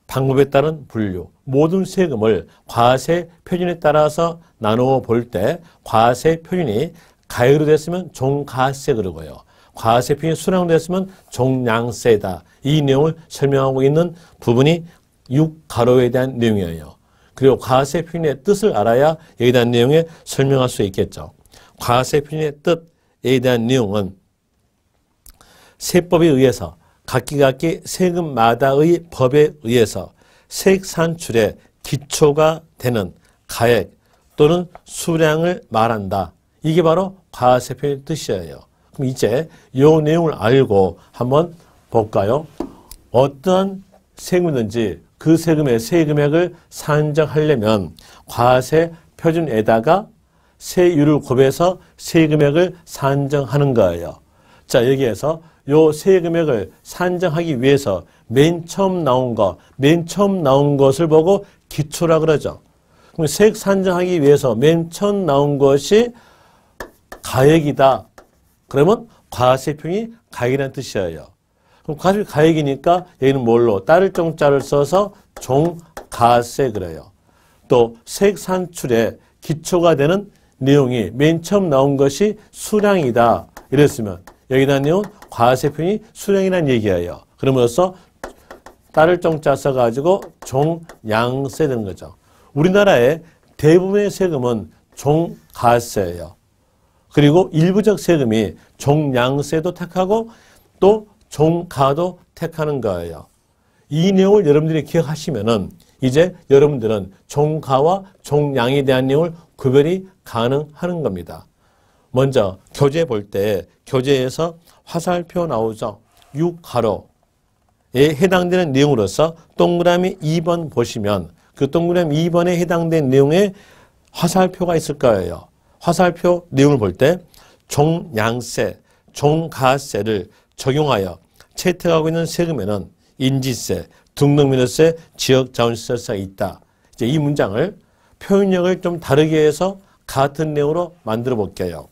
방법에 따른 분류. 모든 세금을 과세 표준에 따라서 나누어 볼 때 과세 표준이 가액으로 됐으면 종가세 그러고요. 과세 표준이 수량으로 됐으면 종량세다. 이 내용을 설명하고 있는 부분이 6가로에 대한 내용이에요. 그리고 과세 표준의 뜻을 알아야 여기에 대한 내용에 설명할 수 있겠죠. 과세 표준의 뜻에 대한 내용은 세법에 의해서 각기 세금마다의 법에 의해서 세액 산출의 기초가 되는 가액 또는 수량을 말한다. 이게 바로 과세 표준의 뜻이에요. 그럼 이제 이 내용을 알고 한번 볼까요? 어떤 세금이든지 그 세금의 세금액을 산정하려면 과세 표준에다가 세율을 곱해서 세금액을 산정하는 거예요. 자, 여기에서 요 세금액을 산정하기 위해서 맨 처음 나온 것을 보고 기초라 그러죠. 그럼 세액 산정하기 위해서 맨 처음 나온 것이 가액이다. 그러면 과세 표준이 가액이라는 뜻이에요. 그럼 과세 가액이니까 여기는 뭘로? 따를 정자를 써서 종가세 그래요. 또 세액 산출의 기초가 되는 내용이 맨 처음 나온 것이 수량이다. 이랬으면 여기다 내용은 과세 표준이 수량이라는 얘기예요. 그러면서 따를 정자 써가지고 종양세 되는 거죠. 우리나라의 대부분의 세금은 종가세예요. 그리고 일부적 세금이 종량세도 택하고 또 종가도 택하는 거예요. 이 내용을 여러분들이 기억하시면은 이제 여러분들은 종가와 종량에 대한 내용을 구별이 가능하는 겁니다. 먼저 교재 볼 때 교재에서 화살표 나오죠. 6가로에 해당되는 내용으로서 동그라미 2번 보시면 그 동그라미 2번에 해당된 내용에 화살표가 있을 거예요. 화살표 내용을 볼 때 종량세, 종가세를 적용하여 채택하고 있는 세금에는 인지세, 등록면허세, 지역자원시설세가 있다. 이제 이 문장을 표현력을 좀 다르게 해서 같은 내용으로 만들어 볼게요.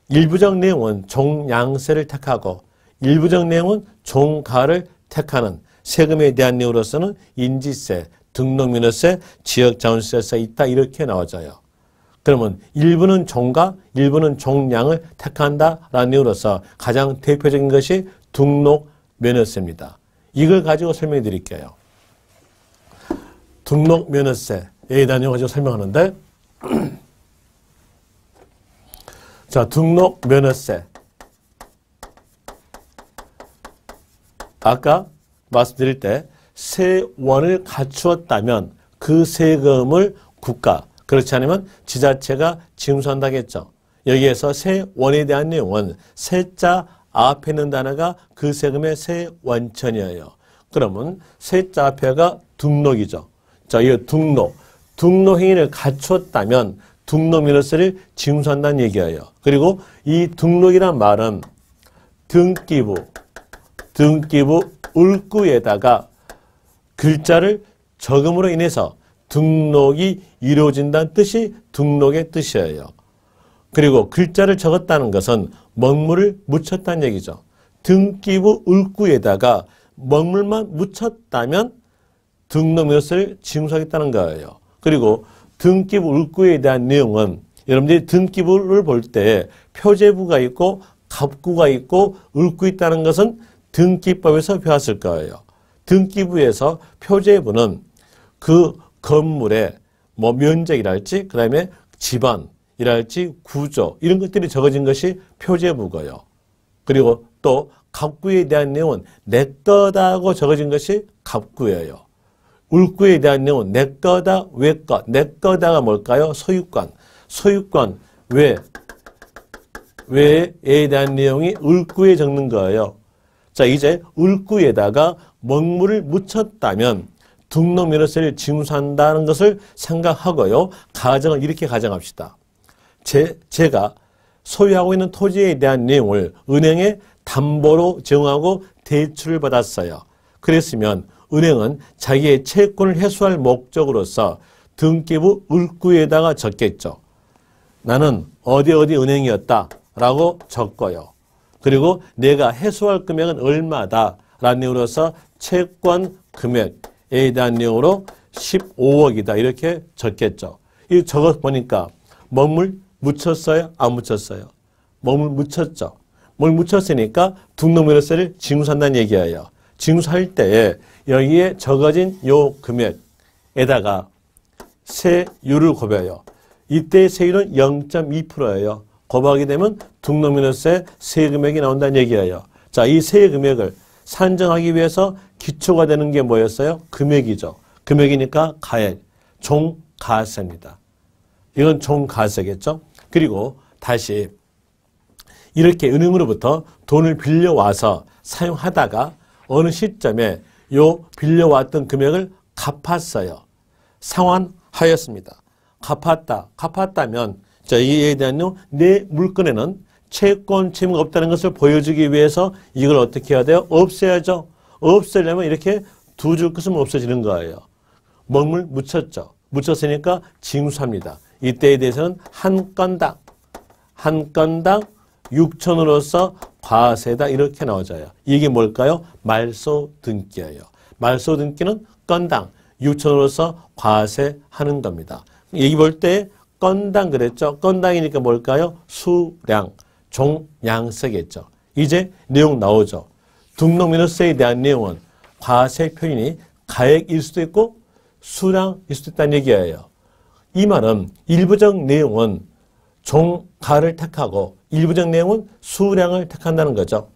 일부적 내용은 종양세를 택하고 일부적 내용은 종가를 택하는 세금에 대한 내용으로서는 인지세, 등록면허세, 지역자원세가 있다 이렇게 나와져요. 그러면 일부는 종가, 일부는 종량을 택한다라는 내용으로서 가장 대표적인 것이 등록면허세입니다. 이걸 가지고 설명해 드릴게요. 등록면허세에 대한 내용을 가지고 설명하는데 자, 등록면허세. 아까 말씀드릴 때 세원을 갖추었다면 그 세금을 국가, 그렇지 않으면 지자체가 징수한다고 했죠. 여기에서 세원에 대한 내용은 세자 앞에 있는 단어가 그 세금의 세원천이에요. 그러면 세자 앞에가 등록이죠. 자, 이 등록행위를 갖추었다면 등록면허세를 징수한다는 얘기예요. 그리고 이 등록이란 말은 등기부 을구에다가 글자를 적음으로 인해서 등록이 이루어진다는 뜻이 등록의 뜻이에요. 그리고 글자를 적었다는 것은 먹물을 묻혔다는 얘기죠. 등기부 을구에다가 먹물만 묻혔다면 등록면허세를 징수하겠다는 거예요. 그리고 등기부 을구에 대한 내용은 여러분들이 등기부를 볼 때 표제부가 있고 갑구가 있고 을구 있다는 것은 등기법에서 배웠을 거예요. 등기부에서 표제부는 그 건물의 뭐 면적이랄지 그다음에 집안이랄지 구조 이런 것들이 적어진 것이 표제부고요. 그리고 또 갑구에 대한 내용은 내 거다고 적어진 것이 갑구예요. 을구에 대한 내용은 내 거다, 왜 거. 내 거다가 뭘까요? 소유권. 소유권, 왜에 대한 내용이 을구에 적는 거예요. 자, 이제 을구에다가 먹물을 묻혔다면 등록면허세를 징수한다는 것을 생각하고요. 가정을 이렇게 가정합시다. 제가 소유하고 있는 토지에 대한 내용을 은행에 담보로 제공하고 대출을 받았어요. 그랬으면 은행은 자기의 채권을 회수할 목적으로서 등기부 을구에다가 적겠죠. 나는 어디 은행이었다라고 적고요. 그리고 내가 회수할 금액은 얼마다 라는 내용으로서 채권 금액에 대한 내용으로 15억이다 이렇게 적겠죠. 이 적어보니까 먹물 묻혔어요? 안 묻혔어요? 먹물 묻혔죠. 먹물 묻혔으니까 등록면허세를 징수한다는 얘기예요. 징수할 때에 여기에 적어진 요 금액에다가 세율을 곱해요. 이때 세율은 0.2%예요. 곱하게 되면 등록면허세 세금액이 나온다는 얘기예요. 자, 이 세금액을 산정하기 위해서 기초가 되는 게 뭐였어요? 금액이죠. 금액이니까 가액, 종가세입니다. 이건 종가세겠죠. 그리고 다시 이렇게 은행으로부터 돈을 빌려와서 사용하다가 어느 시점에 요 빌려왔던 금액을 갚았어요. 상환하였습니다. 갚았다면 자, 이에 대한 내용, 내 물건에는 채권 채무가 없다는 것을 보여주기 위해서 이걸 어떻게 해야 돼요? 없애야죠. 없애려면 이렇게 두 줄 끝으면 없어지는 거예요. 먹물 묻혔죠. 묻혔으니까 징수합니다. 이때에 대해서는 한 건당 6천으로서 과세다 이렇게 나와져요. 이게 뭘까요? 말소등기예요. 말소등기는 건당 6천으로서 과세하는 겁니다. 여기 볼 때 건당 그랬죠. 건당이니까 뭘까요? 수량, 종량세겠죠. 이제 내용 나오죠. 등록면허세에 대한 내용은 과세 표현이 가액일 수도 있고 수량일 수도 있다는 얘기예요. 이 말은 일부적 내용은 종가를 택하고 일부적 내용은 수량을 택한다는 거죠.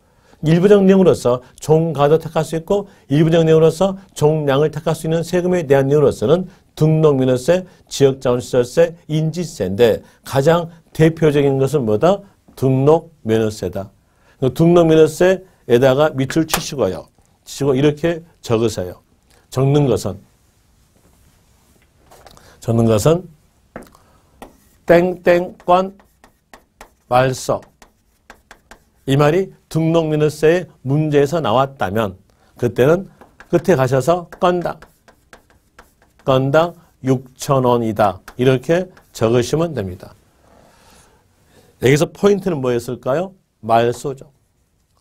일부적 내용으로서 종가도 택할 수 있고 일부적 내용으로서 종량을 택할 수 있는 세금에 대한 내용으로서는 등록면허세, 지역자원시설세, 인지세인데 가장 대표적인 것은 뭐다? 등록면허세다. 등록면허세에다가 밑줄 치시고요. 치시고 이렇게 적으세요. 적는 것은 땡땡권 말소. 이 말이 등록면허세 문제에서 나왔다면 그때는 끝에 가셔서 건당 6,000원이다. 이렇게 적으시면 됩니다. 여기서 포인트는 뭐였을까요? 말소죠.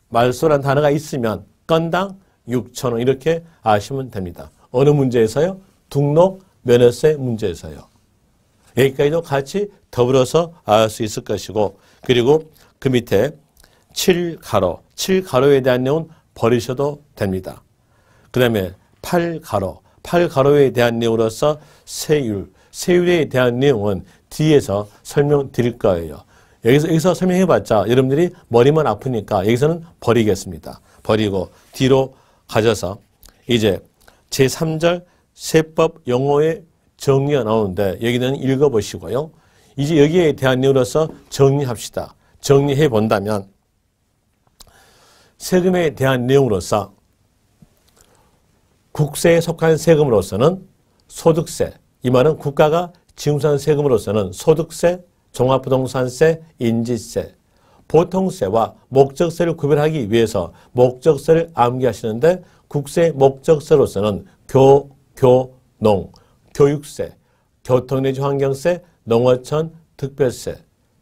말소란 단어가 있으면 건당 6,000원 이렇게 아시면 됩니다. 어느 문제에서요? 등록 면허세 문제에서요. 여기까지도 같이 더불어서 알 수 있을 것이고, 그리고 그 밑에 7가로, 7가로에 대한 내용은 버리셔도 됩니다. 그 다음에 8가로, 8가로에 대한 내용으로서 세율, 세율에 대한 내용은 뒤에서 설명드릴 거예요. 여기서 설명해봤자 여러분들이 머리만 아프니까 여기서는 버리겠습니다. 버리고 뒤로 가져서 이제 제3절 세법 용어의 정리가 나오는데 여기는 읽어보시고요. 이제 여기에 대한 내용으로서 정리합시다. 정리해 본다면 세금에 대한 내용으로서 국세에 속한 세금으로서는 소득세, 이 말은 국가가 징수한 세금으로서는 소득세, 종합부동산세, 인지세, 보통세와 목적세를 구별하기 위해서 목적세를 암기하시는데 국세 목적세로서는 교농, 교육세, 교통 내지 환경세, 농어촌 특별세,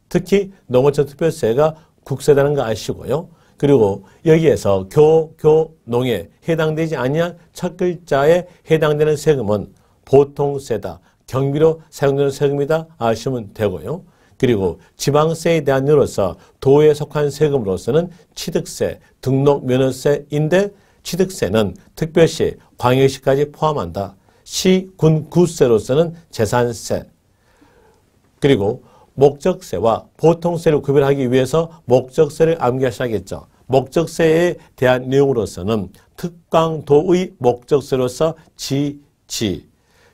특히 농어촌 특별세가 국세라는 거 아시고요. 그리고 여기에서 교농에 해당되지 아니한 첫 글자에 해당되는 세금은 보통세다, 경비로 사용되는 세금이다 아시면 되고요. 그리고 지방세에 대한 예로서 도에 속한 세금으로서는 취득세, 등록 면허세인데 취득세는 특별시, 광역시까지 포함한다. 시, 군, 구세로서는 재산세. 그리고 목적세와 보통세를 구별하기 위해서 목적세를 암기하셔야겠죠. 목적세에 대한 내용으로서는 특광도의 목적세로서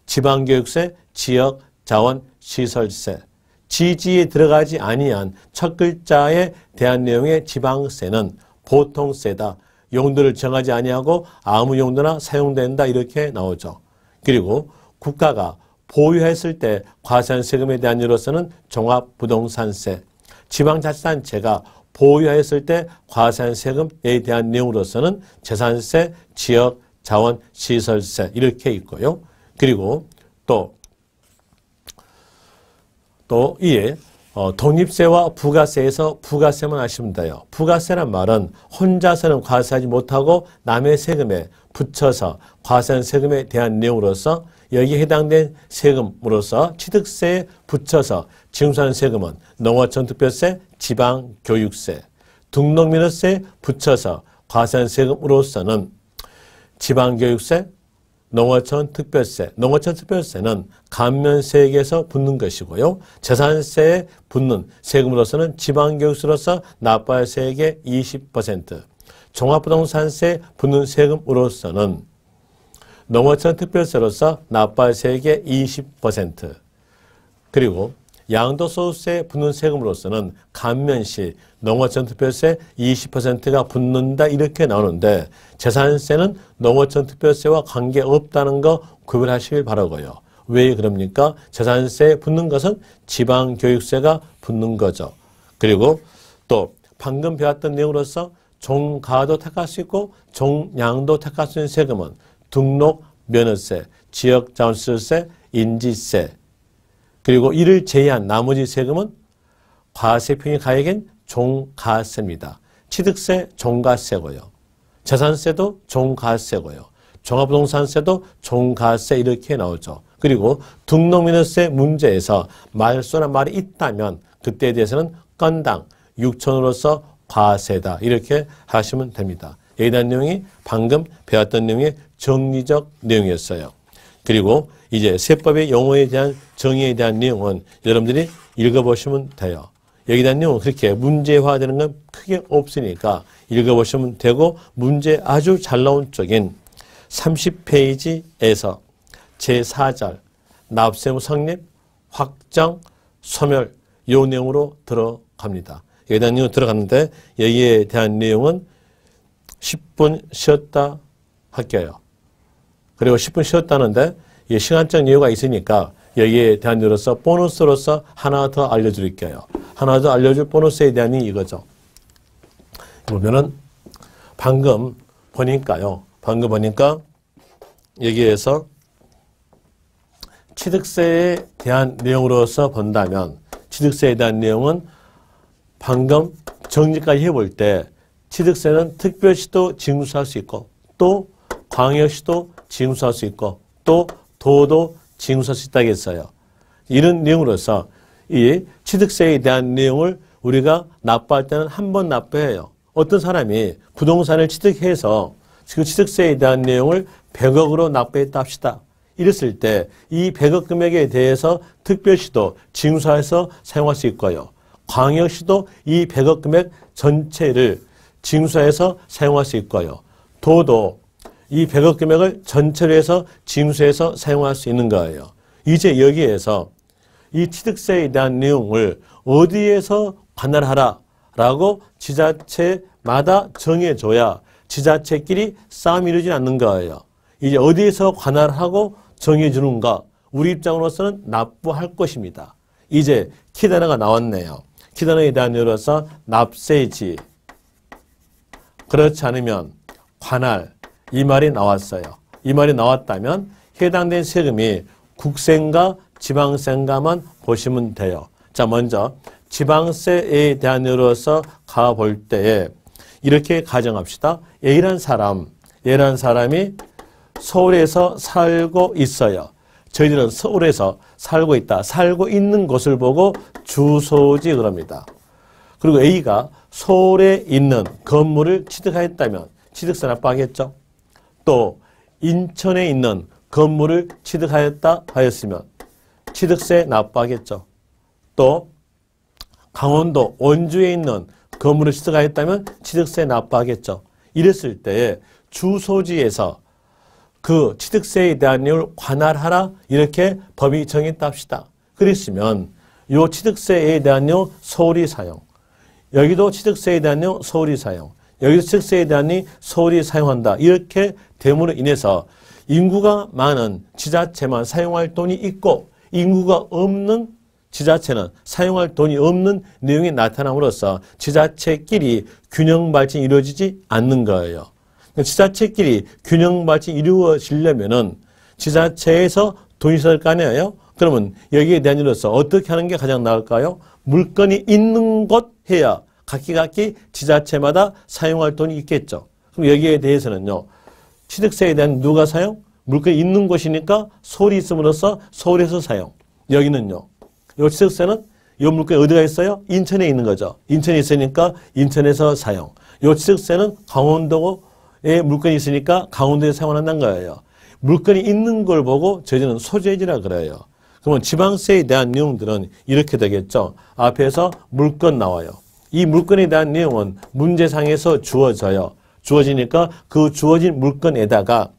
지방교육세, 지역자원시설세, 지지에 들어가지 아니한 첫 글자에 대한 내용의 지방세는 보통세다. 용도를 정하지 아니하고 아무 용도나 사용된다 이렇게 나오죠. 그리고 국가가 보유했을 때 과세한 세금에 대한 예로서는 종합부동산세, 지방자치단체가 보유했을 때 과세한 세금에 대한 내용으로서는 재산세, 지역자원시설세 이렇게 있고요. 그리고 또 이에 독립세와 부가세에서 부가세만 하시면 돼요. 부가세란 말은 혼자서는 과세하지 못하고 남의 세금에 붙여서 과세한 세금에 대한 내용으로서 여기에 해당된 세금으로서 취득세에 붙여서 징수하는 세금은 농어촌 특별세, 지방교육세, 등록면허세에 붙여서 과세한 세금으로서는 지방교육세, 농어촌 특별세, 농어촌 특별세는 감면세액에서 붙는 것이고요. 재산세에 붙는 세금으로서는 지방교육세로서 납부할 세액의 20%, 종합부동산세에 붙는 세금으로서는 농어촌 특별세로서 납부할 세액의 20%, 그리고 양도소득세에 붙는 세금으로서는 감면시 농어촌 특별세 20%가 붙는다 이렇게 나오는데 재산세는 농어촌 특별세와 관계없다는 거 구별하시길 바라고요. 왜 그럽니까? 재산세에 붙는 것은 지방교육세가 붙는 거죠. 그리고 또 방금 배웠던 내용으로서 종가도 택할 수 있고 종량도 택할 수 있는 세금은 등록 면허세, 지역자원시설세, 인지세, 그리고 이를 제외한 나머지 세금은 과세표현이 가액인 종가세입니다. 취득세 종가세고요. 재산세도 종가세고요. 종합부동산세도 종가세 이렇게 나오죠. 그리고 등록면허세 문제에서 말소란 말이 있다면 그때에 대해서는 건당 6,000원으로서 과세다 이렇게 하시면 됩니다. 여기에 대한 내용이 방금 배웠던 내용의 정리적 내용이었어요. 그리고 이제 세법의 용어에 대한 정의에 대한 내용은 여러분들이 읽어보시면 돼요. 여기에 대한 내용은 그렇게 문제화되는 건 크게 없으니까 읽어보시면 되고 문제 아주 잘 나온 쪽인 30페이지에서 제4절 납세무 성립, 확정, 소멸 요 내용으로 들어갑니다. 여기에 대한 내용으로 들어갔는데 여기에 대한 내용은 10분 쉬었다 할게요. 그리고 10분 쉬었다는데 시간적 이유가 있으니까 여기에 대한 이유로서 보너스로서 하나 더 알려드릴게요. 하나 더 알려줄 보너스에 대한 이거죠. 보면은 방금 보니까 여기에서 취득세에 대한 내용으로서 본다면 취득세에 대한 내용은 방금 정리까지 해볼 때 취득세는 특별시도 징수할 수 있고 또 광역시도 징수할 수 있고 또 도도 징수할 수 있다고 했어요. 이런 내용으로서 이 취득세에 대한 내용을 우리가 납부할 때는 한 번 납부해요. 어떤 사람이 부동산을 취득해서 그 취득세에 대한 내용을 100억으로 납부했다 합시다. 이랬을 때 이 100억 금액에 대해서 특별시도 징수해서 사용할 수 있고요. 광역시도 이 100억 금액 전체를 징수해서 사용할 수 있고요. 도도 이 100억 금액을 전체로 해서 징수해서 사용할 수 있는 거예요. 이제 여기에서 이 취득세에 대한 내용을 어디에서 관할하라라고 지자체마다 정해줘야 지자체끼리 싸움이 이루어지지 않는 거예요. 이제 어디에서 관할하고 정해주는가? 우리 입장으로서는 납부할 것입니다. 이제 키 단어가 나왔네요. 키 단어에 대한 예로서 납세지, 그렇지 않으면 관할, 이 말이 나왔어요. 이 말이 나왔다면 해당된 세금이 국세인가 지방세인가만 보시면 돼요. 자, 먼저 지방세에 대한 예로서 가볼 때에 이렇게 가정합시다. A라는 사람이 서울에서 살고 있어요. 저희들은 서울에서 살고 있다. 살고 있는 곳을 보고 주소지 그럽니다. 그리고 A가 서울에 있는 건물을 취득하였다면 취득세 납부하겠죠. 또 인천에 있는 건물을 취득하였다 하였으면 취득세 납부하겠죠. 또 강원도 원주에 있는 건물을 취득하였다면 취득세 납부하겠죠. 이랬을 때에 주소지에서 그 취득세에 대한 내용을 관할하라 이렇게 법이 정했다 합시다. 그랬으면 이 취득세에 대한 내용 서울이 사용, 여기도 취득세에 대한 내용 서울이 사용, 여기도 취득세에 대한 내용 서울이 사용한다. 이렇게 됨으로 인해서 인구가 많은 지자체만 사용할 돈이 있고 인구가 없는 지자체는 사용할 돈이 없는 내용이 나타남으로써 지자체끼리 균형 발전이 이루어지지 않는 거예요. 지자체끼리 균형 발전이 이루어지려면은 지자체에서 돈이 있어야 할 거 아니에요? 그러면 여기에 대한 일로서 어떻게 하는 게 가장 나을까요? 물건이 있는 곳 해야 각기 지자체마다 사용할 돈이 있겠죠. 그럼 여기에 대해서는요, 취득세에 대한 누가 사용? 물건이 있는 곳이니까 서울이 있음으로써 서울에서 사용. 여기는요, 이 취득세는 이 물건이 어디가 있어요? 인천에 있는 거죠. 인천에 있으니까 인천에서 사용. 이 취득세는 강원도에 물건이 있으니까 강원도에 사용한다는 거예요. 물건이 있는 걸 보고 저희는 소재지라 그래요. 그러면 지방세에 대한 내용들은 이렇게 되겠죠. 앞에서 물건 나와요. 이 물건에 대한 내용은 문제상에서 주어져요. 주어지니까 그 주어진 물건에다가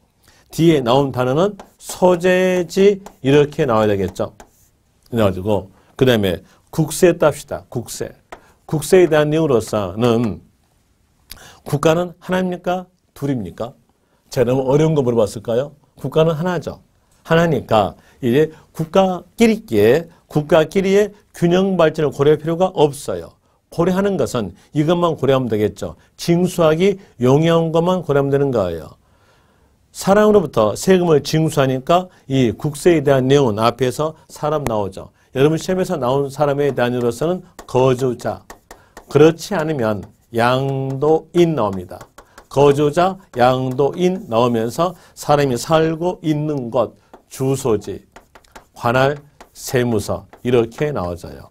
뒤에 나온 단어는 소재지 이렇게 나와야 되겠죠. 그래가지고 그 다음에 국세 땁시다. 국세에 대한 내용으로서는 국가는 하나입니까? 둘입니까? 제가 너무 어려운 거 물어봤을까요? 국가는 하나죠. 하나니까 이제 국가끼리의 균형 발전을 고려할 필요가 없어요. 고려하는 것은 이것만 고려하면 되겠죠. 징수하기 용이한 것만 고려하면 되는 거예요. 사람으로부터 세금을 징수하니까 이 국세에 대한 내용은 앞에서 사람 나오죠. 여러분 시험에서 나온 사람에 대한 이로서는 거주자. 그렇지 않으면 양도인 나옵니다. 거주자, 양도인 나오면서 사람이 살고 있는 곳, 주소지, 관할, 세무서 이렇게 나와져요.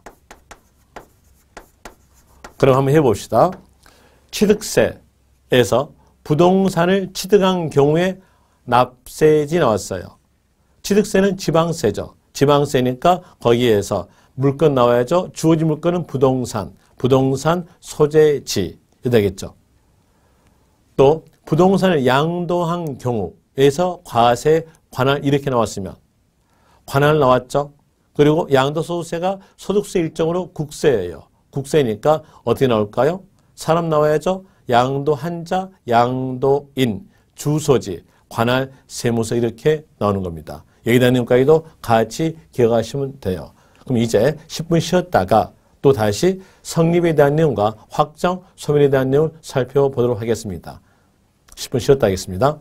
그럼 한번 해봅시다. 취득세에서 부동산을 취득한 경우에 납세지 나왔어요. 취득세는 지방세죠. 지방세니까 거기에서 물건 나와야죠. 주어진 물건은 부동산 소재지 되겠죠. 또 부동산을 양도한 경우에서 과세, 관할 이렇게 나왔으면 관할 나왔죠. 그리고 양도소득세가 소득세 일종으로 국세예요. 국세니까 어떻게 나올까요? 사람 나와야죠. 양도한자, 양도인, 주소지, 관할, 세무서 이렇게 나오는 겁니다. 여기에 대한 내용까지도 같이 기억하시면 돼요. 그럼 이제 10분 쉬었다가 또 다시 성립에 대한 내용과 확정, 소멸에 대한 내용을 살펴보도록 하겠습니다. 10분 쉬었다 하겠습니다.